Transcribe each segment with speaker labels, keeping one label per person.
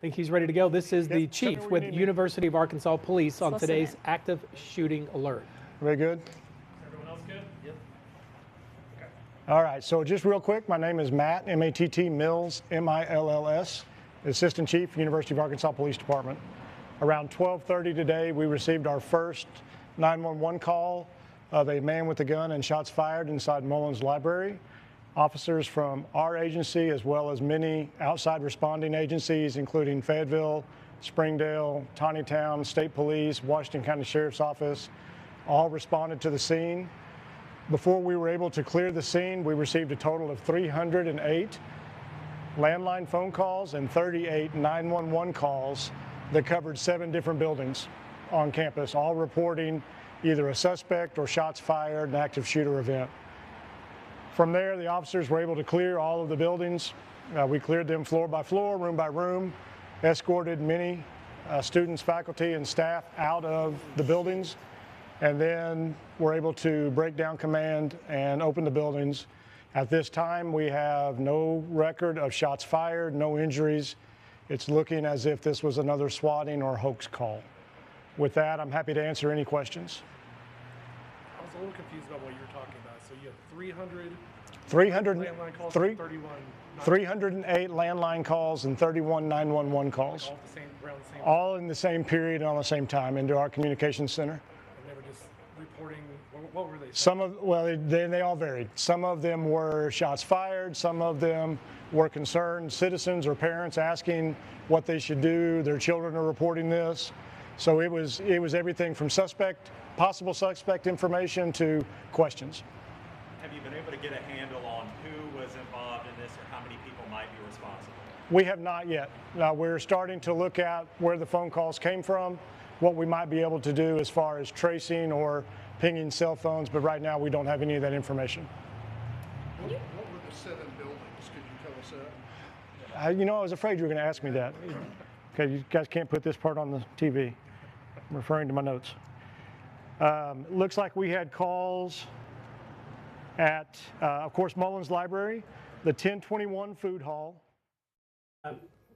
Speaker 1: Think he's ready to go. This is the
Speaker 2: Yep, tell me
Speaker 1: chief
Speaker 2: what you
Speaker 1: with
Speaker 2: need.
Speaker 1: University of Arkansas Police on
Speaker 3: listen
Speaker 1: today's
Speaker 3: in.
Speaker 1: active shooting alert.
Speaker 2: Very good.
Speaker 1: Everyone else good? Yep.
Speaker 2: All right, so just real quick, my name is Matt, M-A-T-T, Mills, M-I-L-L-S, Assistant Chief, University of Arkansas Police Department. Around 12:30 today, we received our first 911 call of a man with a gun and shots fired inside Mullins Library. Officers from our agency, as well as many outside responding agencies, including Fayetteville, Springdale, Taneytown, State Police, Washington County Sheriff's Office, all responded to the scene. Before we were able to clear the scene, we received a total of 308 landline phone calls and 38 911 calls that covered 7 different buildings on campus, all reporting either a suspect or shots fired, an active shooter event. From there, the officers were able to clear all of the buildings. We cleared them floor by floor, room by room, escorted many students, faculty, and staff out of the buildings, and then were able to break down command and open the buildings. At this time, we have no record of shots fired, no injuries. It's looking as if this was another swatting or hoax call. With that, I'm happy to answer any questions.
Speaker 4: I was a little confused about what you were talking about. So you had 300
Speaker 2: 300,
Speaker 4: landline calls,
Speaker 2: three-
Speaker 4: and 31
Speaker 2: 308 landline calls and 31 911 calls,
Speaker 4: all at the same, around the same.
Speaker 2: all in the same period and on the same time into our communications center.
Speaker 4: And they were just reporting. What were they saying?
Speaker 2: Some of, well, they all varied. Some of them were shots fired. Some of them were concerned citizens or parents asking what they should do. Their children are reporting this. So it was everything from possible suspect information to questions.
Speaker 5: Have you been able to get a handle on who was involved in this or how many people might be responsible?
Speaker 2: We have not yet. We're starting to look at where the phone calls came from, what we might be able to do as far as tracing or pinging cell phones, but right now we don't have any of that information.
Speaker 6: What were the 7 buildings? Could you tell us that?
Speaker 2: I was afraid you were going to ask me that. Okay, you guys can't put this part on the TV. I'm referring to my notes. Looks like we had calls at, of course, Mullins Library, the 1021 Food Hall.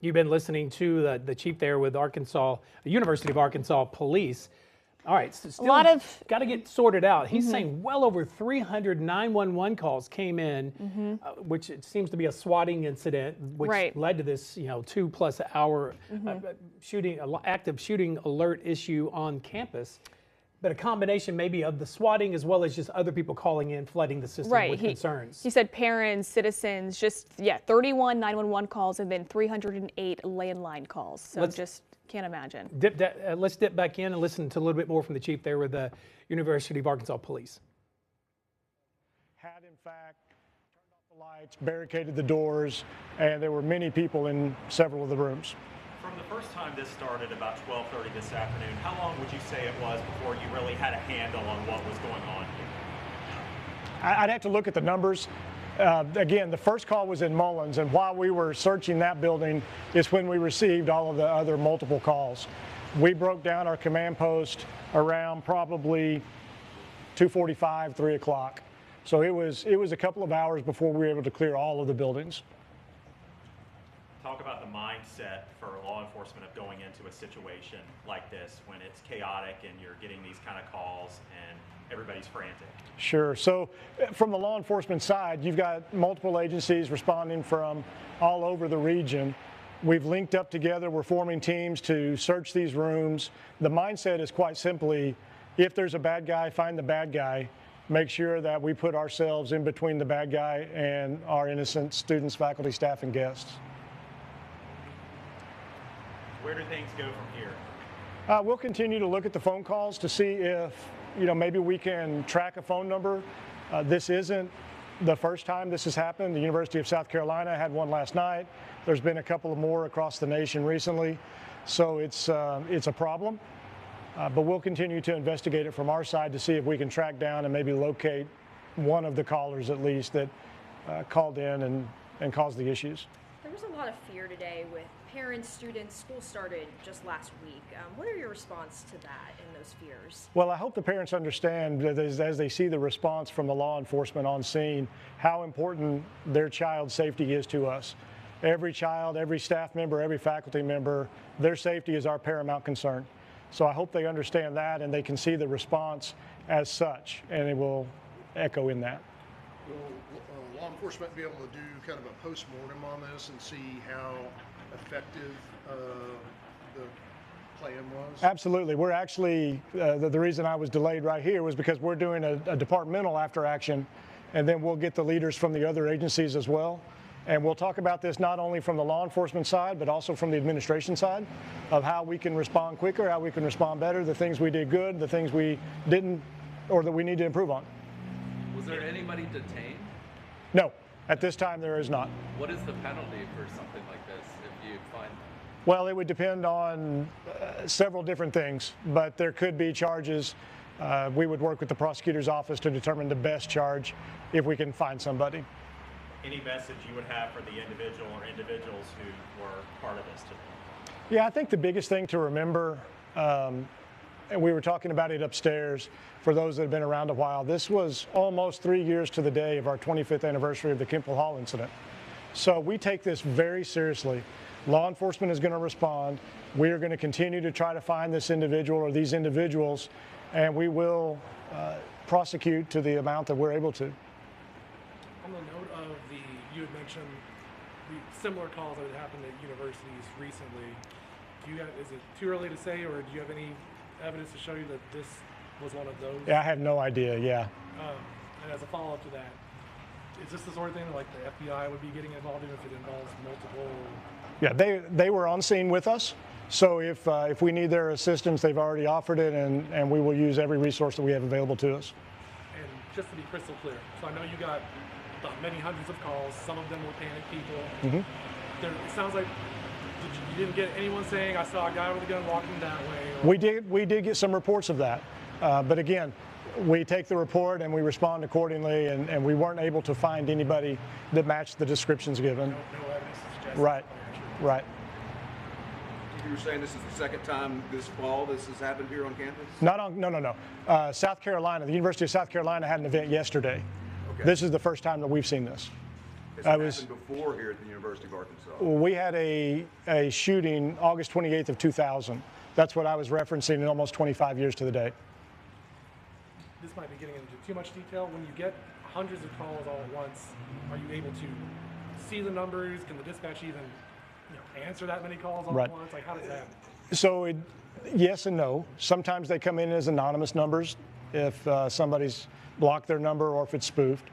Speaker 1: You've been listening to the chief there with the University of Arkansas Police. All right, so still
Speaker 3: lot of-
Speaker 1: got to get sorted out. He's saying well over 300 911 calls came in, which it seems to be a swatting incident, which
Speaker 3: Right.
Speaker 1: led to this, 2+ hour active shooting alert issue on campus. But a combination maybe of the swatting as well as just other people calling in, flooding the system
Speaker 3: Right.
Speaker 1: with concerns.
Speaker 3: He said parents, citizens, 31 911 calls and then 308 landline calls. So just can't imagine.
Speaker 1: Let's dip back in and listen to a little bit more from the chief there with the University of Arkansas Police.
Speaker 2: Had in fact turned off the lights, barricaded the doors, and there were many people in several of the rooms.
Speaker 5: From the first time this started about 12:30 this afternoon, how long would you say it was before you really had a handle on what was going on here?
Speaker 2: I'd have to look at the numbers. Again, the first call was in Mullins, and while we were searching that building is when we received all of the other multiple calls. We broke down our command post around probably 2:45, 3 o'clock. So it was a couple of hours before we were able to clear all of the buildings.
Speaker 5: Talk about the mindset for law enforcement of going into a situation like this when it's chaotic and you're getting these kind of calls and everybody's frantic.
Speaker 2: Sure. So from the law enforcement side, you've got multiple agencies responding from all over the region. We've linked up together. We're forming teams to search these rooms. The mindset is quite simply, if there's a bad guy, find the bad guy. Make sure that we put ourselves in between the bad guy and our innocent students, faculty, staff, and guests.
Speaker 5: Where do things go from here?
Speaker 2: We'll continue to look at the phone calls to see if, maybe we can track a phone number. This isn't the first time this has happened. The University of South Carolina had one last night. There's been a couple of more across the nation recently. So it's a problem, but we'll continue to investigate it from our side to see if we can track down and maybe locate one of the callers at least that called in and caused the issues.
Speaker 7: There was a lot of fear today with parents, students. School started just last week. What are your response to that and those fears?
Speaker 2: Well, I hope the parents understand that as they see the response from the law enforcement on scene, how important their child's safety is to us. every child, every staff member, every faculty member, their safety is our paramount concern. So I hope they understand that and they can see the response as such, and it will echo in that.
Speaker 6: Will law enforcement be able to do kind of a post-mortem on this and see how effective the plan was?
Speaker 2: Absolutely. We're actually, the reason I was delayed right here was because we're doing a departmental after action, and then we'll get the leaders from the other agencies as well. And we'll talk about this not only from the law enforcement side, but also from the administration side of how we can respond quicker, how we can respond better, the things we did good, the things we didn't, or that we need to improve on.
Speaker 8: Was there anybody detained?
Speaker 2: No, at this time there is not.
Speaker 8: What is the penalty for something like this if you find?
Speaker 2: Well, it would depend on several different things, but there could be charges. We would work with the prosecutor's office to determine the best charge if we can find somebody.
Speaker 5: Any message you would have for the individual or individuals who were part of this today?
Speaker 2: Yeah, I think the biggest thing to remember, and we were talking about it upstairs, for those that have been around a while, this was almost 3 years to the day of our 25th anniversary of the Kemple Hall incident. So we take this very seriously. Law enforcement is going to respond. We are going to continue to try to find this individual or these individuals, and we will prosecute to the amount that we're able to.
Speaker 4: On the note of you had mentioned the similar calls that had happened at universities recently. Is it too early to say, or do you have any evidence to show you that this was one of those?
Speaker 2: Yeah, I have no idea, yeah.
Speaker 4: And as a follow-up to that, is this the sort of thing that like the FBI would be getting involved in if it involves multiple?
Speaker 2: Yeah, they were on scene with us. So if we need their assistance, they've already offered it, and we will use every resource that we have available to us.
Speaker 4: And just to be crystal clear, so I know you got many hundreds of calls. Some of them were panicked people. It sounds like you didn't get anyone saying, "I saw a guy with a gun walking that way." Or...
Speaker 2: We did get some reports of that, but again, we take the report and we respond accordingly, and we weren't able to find anybody that matched the descriptions given.
Speaker 4: No evidence to suggest.
Speaker 2: Right, right.
Speaker 9: You were saying this is the second time this fall this has happened here on campus?
Speaker 2: No. South Carolina, the University of South Carolina had an event yesterday.
Speaker 9: Okay.
Speaker 2: This is the first time that we've seen this.
Speaker 9: It's happened before here at the University of Arkansas.
Speaker 2: We had a shooting August 28th of 2000. That's what I was referencing in almost 25 years to the day.
Speaker 4: This might be getting into too much detail. When you get hundreds of calls all at once, are you able to see the numbers? Can the dispatch even answer that many calls all at once? Like, how does that happen?
Speaker 2: So yes and no. Sometimes they come in as anonymous numbers if somebody's blocked their number or if it's spoofed.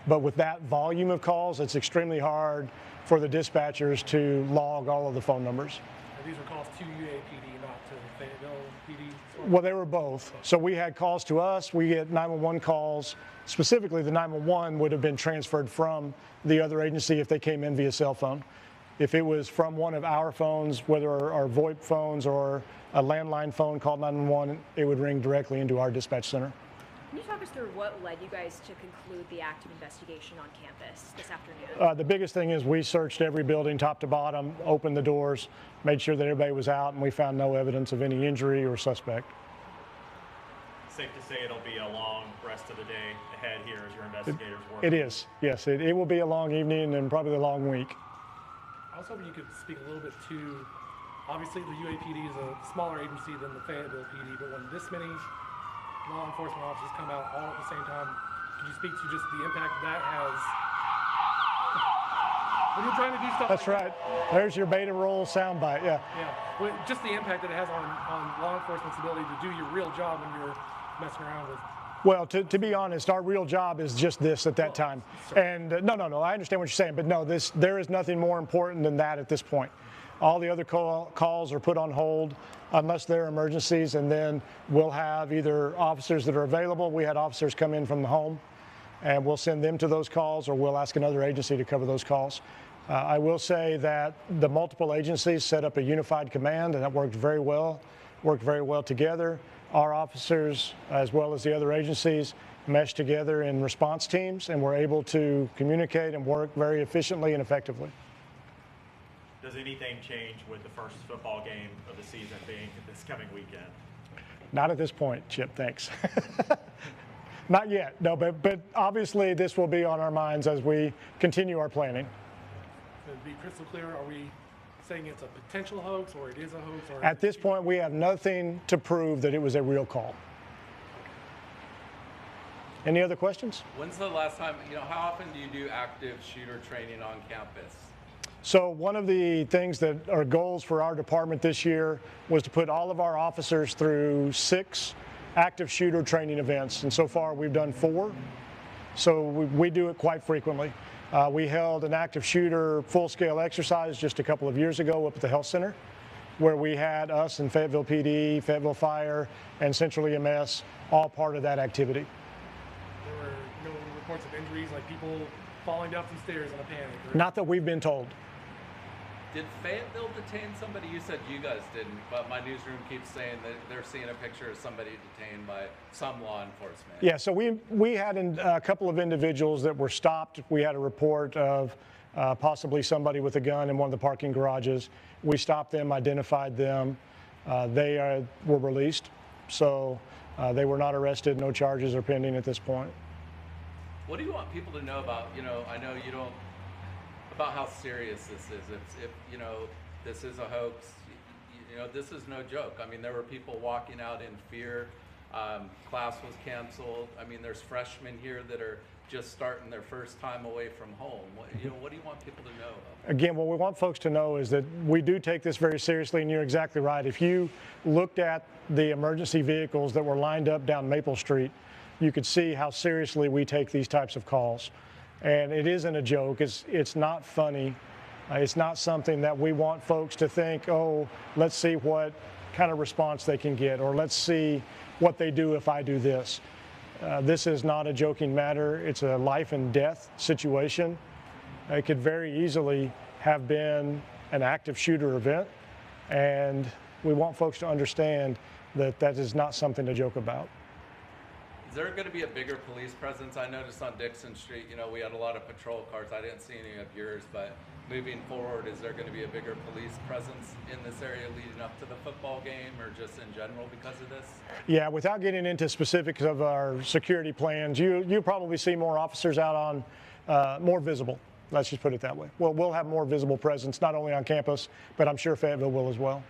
Speaker 2: But with that volume of calls, it's extremely hard for the dispatchers to log all of the phone numbers.
Speaker 4: And these are calls to UAPD, not to Fayetteville PD?
Speaker 2: Well, they were both. So we had calls to us. We get 911 calls. Specifically, the 911 would have been transferred from the other agency if they came in via cell phone. If it was from one of our phones, whether our VoIP phones or a landline phone called 911, it would ring directly into our dispatch center.
Speaker 7: Can you talk us through what led you guys to conclude the active investigation on campus this afternoon?
Speaker 2: The biggest thing is we searched every building top to bottom, opened the doors, made sure that everybody was out, and we found no evidence of any injury or suspect.
Speaker 5: Safe to say it'll be a long rest of the day ahead here as your investigators work.
Speaker 2: It is, yes. It will be a long evening and probably a long week.
Speaker 4: I was hoping you could speak a little bit to, obviously the UAPD is a smaller agency than the Fayetteville PD, but when this many law enforcement officers come out all at the same time, could you speak to just the impact that has when you're trying to do stuff?
Speaker 2: That's
Speaker 4: like
Speaker 2: right. There's your beta roll soundbite, yeah.
Speaker 4: Yeah, well, just the impact that it has on law enforcement's ability to do your real job when you're messing around with.
Speaker 2: Well, to be honest, our real job is just this at that time. And no, I understand what you're saying, but no, there is nothing more important than that at this point. All the other calls are put on hold unless they're emergencies, and then we'll have either officers that are available. We had officers come in from the home, and we'll send them to those calls, or we'll ask another agency to cover those calls. I will say that the multiple agencies set up a unified command, and that worked very well together. Our officers, as well as the other agencies, mesh together in response teams, and we're able to communicate and work very efficiently and effectively.
Speaker 5: Does anything change with the first football game of the season being this coming weekend?
Speaker 2: Not at this point, Chip, thanks. Not yet, no, but obviously this will be on our minds as we continue our planning.
Speaker 4: To be crystal clear, are we saying it's a potential hoax or it is a hoax? Or
Speaker 2: At this point, we have nothing to prove that it was a real call. Any other questions?
Speaker 8: When's the last time, how often do you do active shooter training on campus?
Speaker 2: So one of the things that are goals for our department this year was to put all of our officers through 6 active shooter training events. And so far we've done 4. So we do it quite frequently. We held an active shooter full-scale exercise just a couple of years ago up at the health center, where we had us and Fayetteville PD, Fayetteville Fire, and Central EMS all part of that activity.
Speaker 4: There were no reports of injuries, like people falling down some stairs in a panic? Or...
Speaker 2: Not that we've been told.
Speaker 8: Did Fayetteville detain somebody? You said you guys didn't, but my newsroom keeps saying that they're seeing a picture of somebody detained by some law enforcement.
Speaker 2: Yeah, so we had a couple of individuals that were stopped. We had a report of possibly somebody with a gun in one of the parking garages. We stopped them, identified them. They were released, so they were not arrested. No charges are pending at this point.
Speaker 8: What do you want people to know about, I know you don't, about how serious this is. If this is a hoax, this is no joke. I mean, there were people walking out in fear. Class was canceled. I mean, there's freshmen here that are just starting their first time away from home. What do you want people to know about?
Speaker 2: Again, what we want folks to know is that we do take this very seriously, and you're exactly right. If you looked at the emergency vehicles that were lined up down Maple Street, you could see how seriously we take these types of calls. And it isn't a joke. It's not funny. It's not something that we want folks to think, oh, let's see what kind of response they can get, or let's see what they do if I do this. This is not a joking matter. It's a life and death situation. It could very easily have been an active shooter event, and we want folks to understand that that is not something to joke about.
Speaker 8: Is there going to be a bigger police presence? I noticed on Dixon Street, we had a lot of patrol cars. I didn't see any of yours, but moving forward, is there going to be a bigger police presence in this area leading up to the football game, or just in general because of this?
Speaker 2: Yeah, without getting into specifics of our security plans, you'll probably see more officers out on, more visible. Let's just put it that way. Well, we'll have more visible presence, not only on campus, but I'm sure Fayetteville will as well.